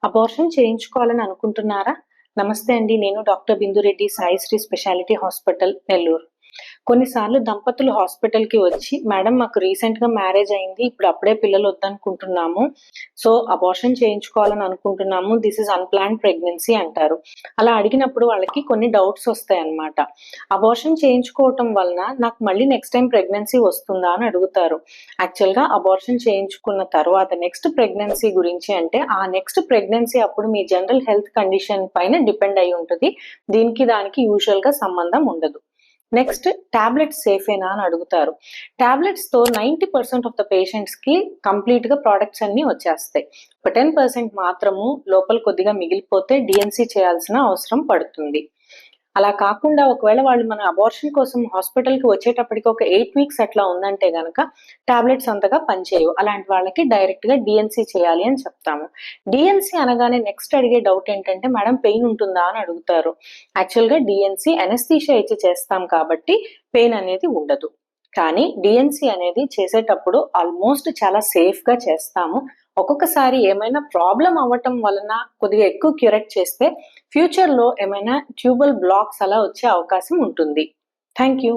Abortion చేయించుకోవాలని అనుకుంటున్నారా? నమస్తే అండి. నేను doctor Bindureddy Saisri speciality hospital, Nellore. కొన్నిసార్లు దంపతులు హాస్పిటల్‌కి వచ్చి, మేడం మాకు రీసెంట్‌గా మ్యారేజ్ అయింది. ఇప్పుడు అప్పుడే పిల్లలు వద్దనుకుంటున్నాము. సో, అబార్షన్ చేయించుకోవాలని అనుకుంటున్నాము. దిస్ ఈజ్ అన్‌ప్లాన్డ్ ప్రెగ్నెన్సీ అంటారు. అలా అడిగినప్పుడు వాళ్ళకి కొన్ని డౌట్స్ వస్తాయన్నమాట. అబార్షన్ చేయించుకోవటం వలన నాకు మళ్ళీ నెక్స్ట్ టైమ్ ప్రెగ్నెన్సీ వస్తుందా అని అడుగుతారు. యాక్చువల్‌గా అబార్షన్ చేయించుకున్న తర్వాత నెక్స్ట్ ప్రెగ్నెన్సీ గురించి అంటే, ఆ నెక్స్ట్ ప్రెగ్నెన్సీ అప్పుడు మీ జనరల్ హెల్త్ కండిషన్ పైన డిపెండ్ అయ్యి ఉంటది. దానికి యూజువల్‌గా సంబంధం ఉండదు. నెక్స్ట్ టాబ్లెట్స్ సేఫేనా అని అడుగుతారు. టాబ్లెట్స్‌తో 90% ఆఫ్ ద పేషెంట్స్‌కి కంప్లీట్‌గా ప్రొడక్ట్స్ అన్నీ వచ్చేస్తాయి. ఒక 10% మాత్రము లోపల కొద్దిగా మిగిలిపోతే డీఎన్సీ చేయాల్సిన అవసరం పడుతుంది. అలా కాకుండా ఒకవేళ వాళ్ళు మన అబార్షన్ కోసం హాస్పిటల్‌కి వచ్చేటప్పటికి ఒక 8 వీక్స్ అట్లా ఉందంటే గనక టాబ్లెట్స్ అంతగా పనిచేయవు. అలాంటి వాళ్ళకి డైరెక్ట్‌గా డీఎన్సీ చేయాలి అని చెప్తాము. డీఎన్సీ అనగానే నెక్స్ట్ అడిగే డౌట్ ఏంటంటే, మేడం పెయిన్ ఉంటుందా అని అడుగుతారు. యాక్చువల్‌గా డీఎన్సీ అనస్థీషియా ఇచ్చి చేస్తాం కాబట్టి పెయిన్ అనేది ఉండదు. కానీ డీఎన్సీ అనేది చేసేటప్పుడు ఆల్మోస్ట్ చాలా సేఫ్‌గా చేస్తాము. ఒక్కొక్కసారి ఏమైనా ప్రాబ్లమ్ అవ్వటం వలన కొద్దిగా ఎక్కువ క్యూరెట్ చేస్తే ఫ్యూచర్‌లో ఏమైనా ట్యూబల్ బ్లాక్స్ అలా వచ్చే అవకాశం ఉంటుంది. Thank you.